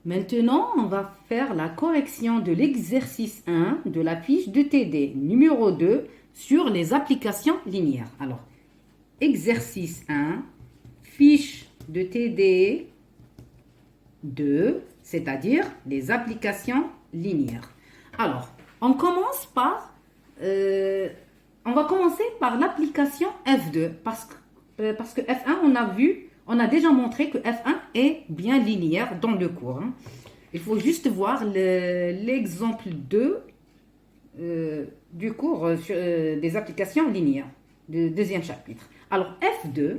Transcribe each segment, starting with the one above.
Maintenant, on va faire la correction de l'exercice 1 de la fiche de TD numéro 2 sur les applications linéaires. Alors, exercice 1, fiche de TD 2, c'est-à-dire les applications linéaires. Alors, on commence par, on va commencer par l'application F2 parce que F1, on a déjà montré que F1 est bien linéaire dans le cours, hein. Il faut juste voir l'exemple 2 du cours des applications linéaires, du deuxième chapitre. Alors, F2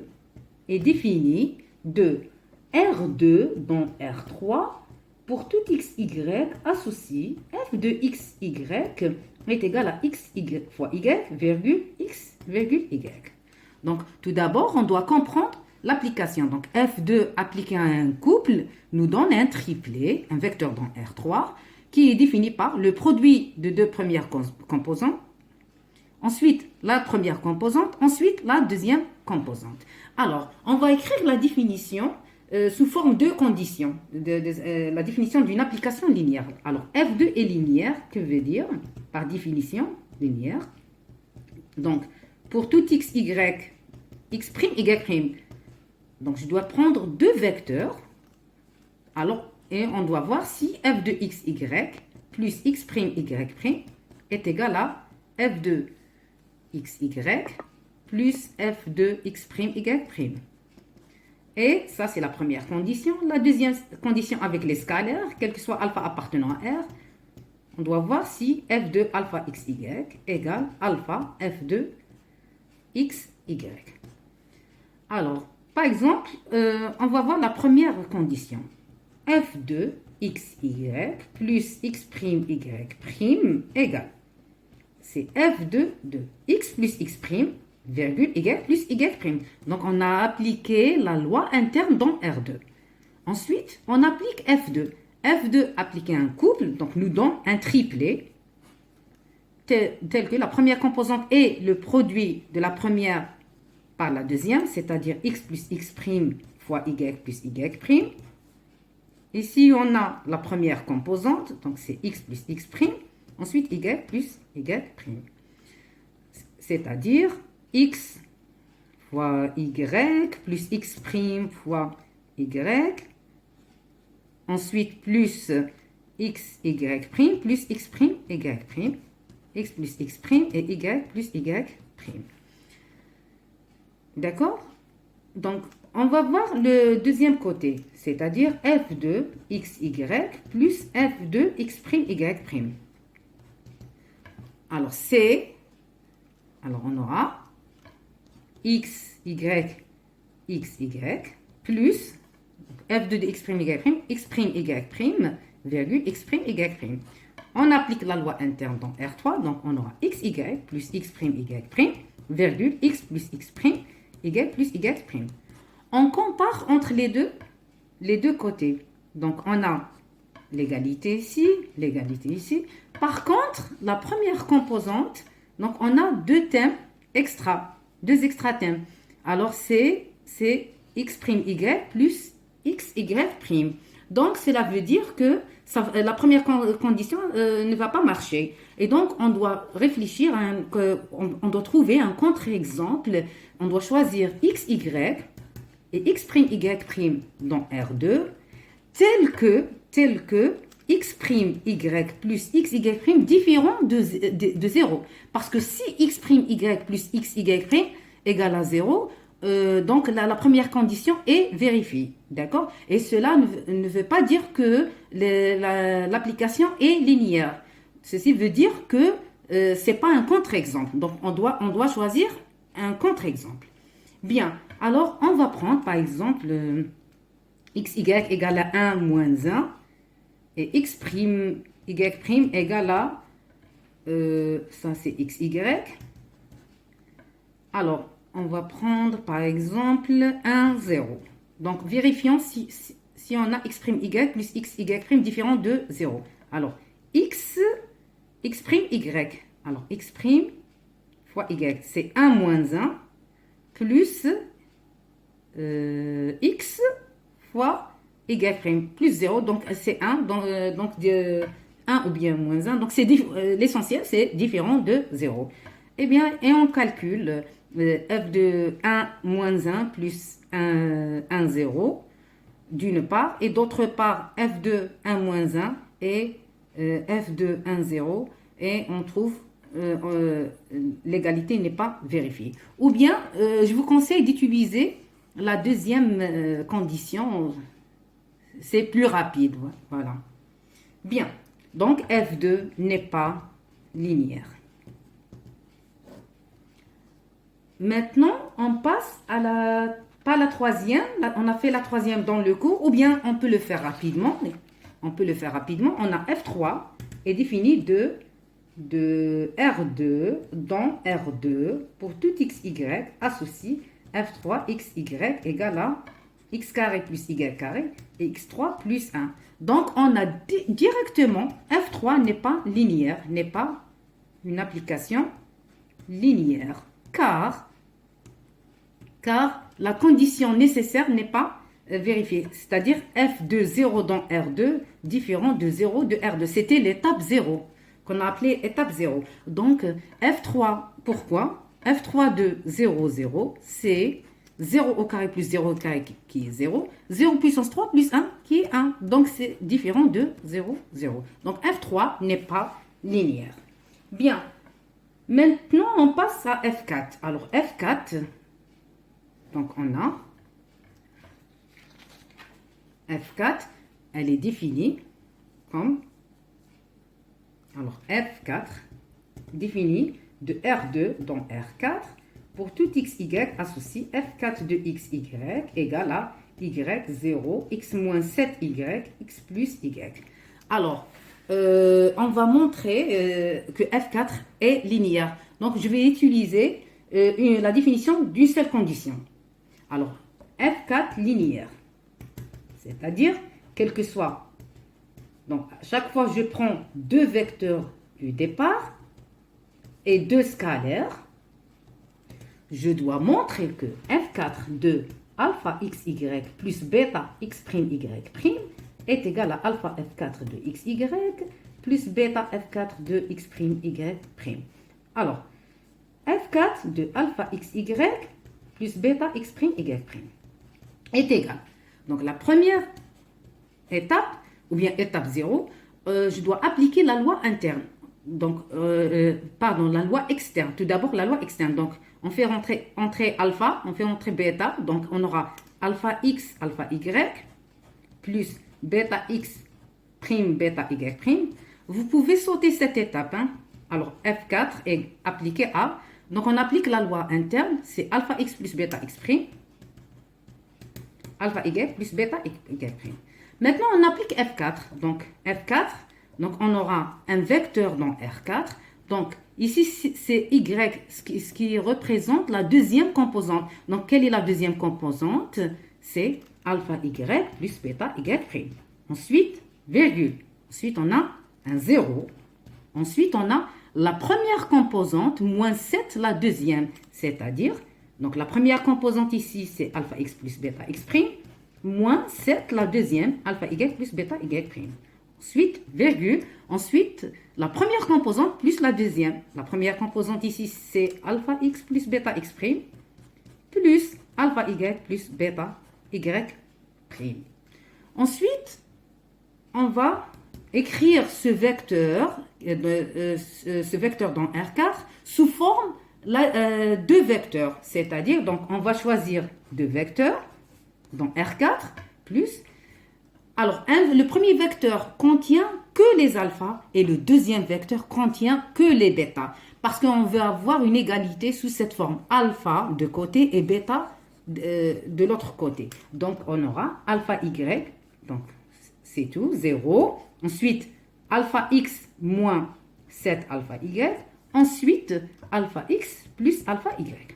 est défini de R2 dans R3 pour tout xy associé f de xy est égal à xy fois y virgule x virgule y. Donc, tout d'abord, on doit comprendre l'application. Donc, f2 appliqué à un couple nous donne un triplet, un vecteur dans R3, qui est défini par le produit de deux premières composantes, ensuite la première composante, ensuite la deuxième composante. Alors, on va écrire la définition sous forme de conditions, la définition d'une application linéaire. Alors, F2 est linéaire, que veut dire par définition linéaire? Donc, pour tout x, y, x', y', donc je dois prendre deux vecteurs. Alors, et on doit voir si f de x, y plus x', y' est égal à f de x, y plus f de x', y'. Et ça, c'est la première condition. La deuxième condition avec les scalaires, quel que soit alpha appartenant à R, on doit voir si f de alpha x, y égale alpha f de x, y. Alors, par exemple, on va voir la première condition. f de x, y plus x', y' égale. C'est f de x plus x', virgule y plus y'. Donc, on a appliqué la loi interne dans R2. Ensuite, on applique F2. F2 appliqué à un couple, donc nous donne un triplet, tel que la première composante est le produit de la première par la deuxième, c'est-à-dire x plus x' fois y plus y'. Ici, on a la première composante, donc c'est x plus x', ensuite y plus y'. C'est-à-dire x fois y plus x' fois y, ensuite plus x, y' plus x', y', x plus x' et y plus y'. D'accord? Donc, on va voir le deuxième côté, c'est-à-dire f de x, y plus f de x', y'. Alors, alors on aura x, y, x, y, plus f de x', y', x', y', virgule x', y'. On applique la loi interne dans R3, donc on aura x, y plus x', y', virgule x plus x', y plus y'. On compare entre les deux côtés. Donc on a l'égalité ici, l'égalité ici. Par contre, la première composante, donc on a deux thèmes extra, deux extra thèmes. Alors c'est x', y plus x, y'. Donc cela veut dire que la première condition ne va pas marcher. Et donc on doit réfléchir, on doit trouver un contre-exemple. On doit choisir x, y et x', y' dans R2 tel que x', y plus x, y' différent de 0. Parce que si x', y plus x, y' égale à 0, donc la première condition est vérifiée. D'accord? Et cela ne veut pas dire que l'application est linéaire. Ceci veut dire que ce n'est pas un contre-exemple. Donc on doit choisir un contre-exemple. Bien, alors on va prendre par exemple x, y égale à 1 moins 1 et x', y' égale à, ça c'est x, y. Alors, on va prendre par exemple 1, 0. Donc, vérifions si on a x', y plus x, y' différent de 0. Alors, x', y. Alors, x' fois y, c'est 1 moins 1 plus x fois y' plus 0, donc c'est 1, donc 1 ou bien moins 1, donc l'essentiel c'est différent de 0. Eh bien, et on calcule f de 1 moins 1 plus 1, 0 d'une part, et d'autre part f de 1 moins 1 et f de 1, 0, et on trouve l'égalité n'est pas vérifiée. Ou bien, je vous conseille d'utiliser la deuxième condition, c'est plus rapide. Voilà. Bien, donc f2 n'est pas linéaire. Maintenant, on passe à pas la troisième, on a fait la troisième dans le cours, ou bien on peut le faire rapidement. On a f3 est défini de R2 dans R2 pour tout xy associe f3 xy égale à x carré plus y carré et x3 plus 1. Donc, on a directement f3 n'est pas linéaire, n'est pas une application linéaire, car la condition nécessaire n'est pas vérifiée. C'est-à-dire f de 0 dans R2 différent de 0 de R2. C'était l'étape 0 qu'on a appelée étape 0. Donc, f3, pourquoi? f3 de 0, 0, c'est 0 au carré plus 0 au carré qui est 0. 0 puissance 3 plus 1 qui est 1. Donc, c'est différent de 0, 0. Donc, f3 n'est pas linéaire. Bien. Maintenant, on passe à f4. Alors, f4, donc on a f4, elle est définie comme, alors f4 définie de R2 dans R4 pour tout xy associe f4 de xy égale à y0, x moins 7y, x plus y. Alors, on va montrer que f4 est linéaire. Donc, je vais utiliser la définition d'une seule condition. Alors, f4 linéaire, c'est-à-dire, quel que soit, donc à chaque fois je prends deux vecteurs du départ et deux scalaires, je dois montrer que f4 de alpha xy plus bêta x'y' est égal à alpha f4 de xy plus bêta f4 de x'y'. Alors, f4 de alpha xy plus bêta x'y' est égal. Donc, la première étape, ou bien étape 0, je dois appliquer la loi interne. Donc, la loi externe. Tout d'abord, la loi externe. Donc, on fait entrer alpha, on fait entrer bêta. Donc, on aura alpha x, alpha y, plus bêta x, prime, bêta y'. Vous pouvez sauter cette étape. Alors, F4 est appliqué à... Donc, on applique la loi interne. C'est alpha x plus bêta x'. Alpha y plus bêta y'. Maintenant, on applique F4. Donc, F4, donc on aura un vecteur dans R4. Donc, ici, c'est y, ce qui représente la deuxième composante. Donc, quelle est la deuxième composante? C'est alpha y plus bêta y'. Ensuite, virgule. Ensuite, on a un 0. Ensuite, on a la première composante moins 7, la deuxième. C'est-à-dire, donc la première composante ici, c'est alpha x plus bêta x', moins 7, la deuxième, alpha y plus bêta y'. Ensuite, virgule. Ensuite, la première composante plus la deuxième. La première composante ici, c'est alpha x plus bêta x', plus alpha y plus bêta y'. Ensuite, on va écrire ce vecteur dans R4 sous forme deux vecteurs. C'est-à-dire, donc, on va choisir deux vecteurs dans R4 plus. Alors, le premier vecteur contient que les alphas et le deuxième vecteur contient que les bêtas. Parce qu'on veut avoir une égalité sous cette forme. Alpha de côté et bêta de l'autre côté. Donc, on aura alpha y. Donc, c'est tout, 0. Ensuite, alpha x moins 7 alpha y. Ensuite, alpha x plus alpha y.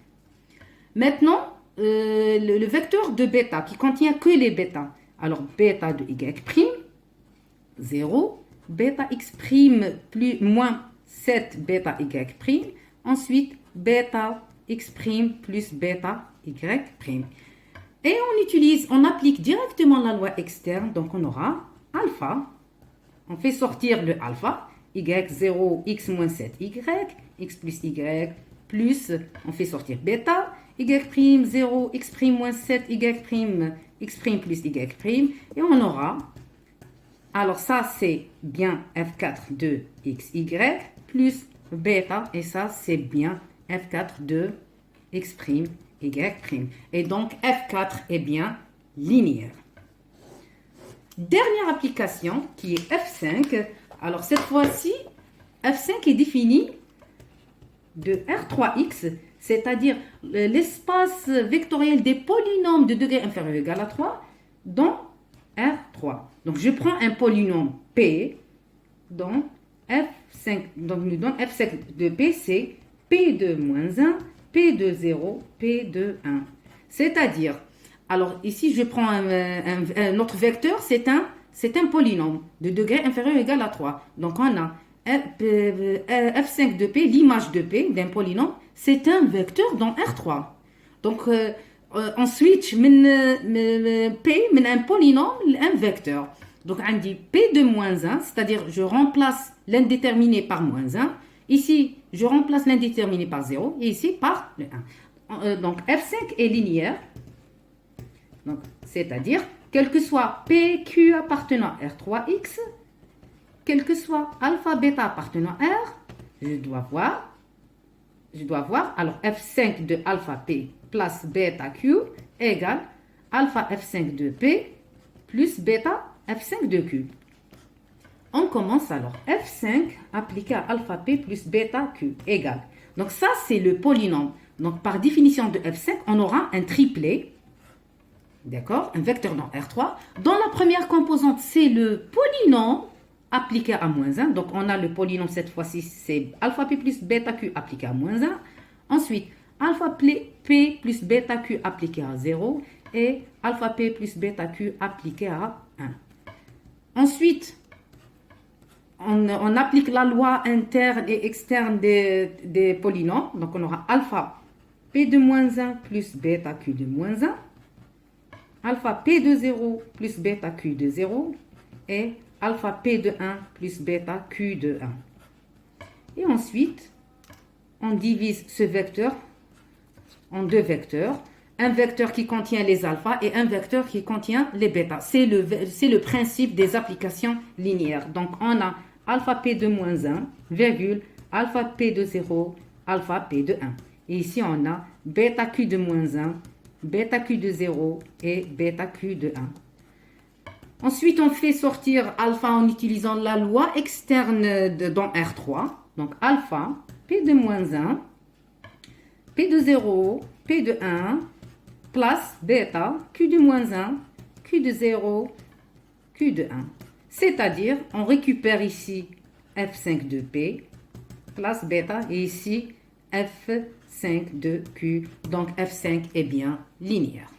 Maintenant, le vecteur de bêta qui contient que les bêtas. Alors, bêta de y', 0. Bêta x' plus moins 7 bêta y'. Ensuite, bêta x' plus bêta y'. Et on applique directement la loi externe. Donc, on aura alpha. On fait sortir le alpha. Y0, x moins 7y, x plus y, plus, on fait sortir bêta. Y'0, x' moins 7, x' plus y'. Et on aura, alors ça c'est bien f4 de xy, plus bêta. Et ça c'est bien f4 de x', y'. Et donc f4 est bien linéaire. Dernière application qui est f5. Alors cette fois-ci, f5 est défini de R3x, c'est-à-dire l'espace vectoriel des polynômes de degré inférieur ou égal à 3 dans R3. Donc je prends un polynôme P dans F5. Donc nous donne F5 de P, c'est P de moins 1, P de 0, P de 1. C'est-à-dire, alors ici je prends un autre vecteur, c'est un polynôme de degré inférieur ou égal à 3. Donc on a F5 de P, l'image de P d'un polynôme, c'est un vecteur dans R3. Donc on switch P, un polynôme, un vecteur. Donc on dit P de moins 1, c'est-à-dire je remplace l'indéterminé par moins 1. Ici, je remplace l'indéterminé par 0 et ici par le 1. Donc F5 est linéaire. Donc, c'est-à-dire, quel que soit PQ appartenant à R3X, quel que soit alpha bêta appartenant à R, je dois voir, alors F5 de alpha P plus bêta Q égale alpha F5 de P plus bêta F5 de Q. On commence alors. F5 appliqué à alpha P plus bêta Q égale. Donc ça, c'est le polynôme. Donc par définition de F5, on aura un triplet. D'accord? Un vecteur dans R3. Dans la première composante, c'est le polynôme appliqué à moins 1. Donc, on a le polynôme, cette fois-ci, c'est alpha P plus bêta Q appliqué à moins 1. Ensuite, alpha P plus bêta Q appliqué à 0. Et alpha P plus bêta Q appliqué à 1. Ensuite, on applique la loi interne et externe des polynômes. Donc, on aura alpha P de moins 1 plus bêta Q de moins 1. Alpha P de 0 plus bêta Q de 0 et alpha P de 1 plus bêta Q de 1. Et ensuite, on divise ce vecteur en deux vecteurs. Un vecteur qui contient les alphas et un vecteur qui contient les bêtas. C'est le principe des applications linéaires. Donc, on a alpha P de moins 1, virgule, alpha P de 0, alpha P de 1. Et ici, on a bêta Q de moins 1, bêta Q de 0 et bêta Q de 1. Ensuite, on fait sortir alpha en utilisant la loi externe dans R3. Donc, alpha, P de moins 1, P de 0, P de 1, plus bêta, Q de moins 1, Q de 0, Q de 1. C'est-à-dire, on récupère ici F5 de P, plus bêta, et ici F5 de Q. Donc, F5 est bien linéaire.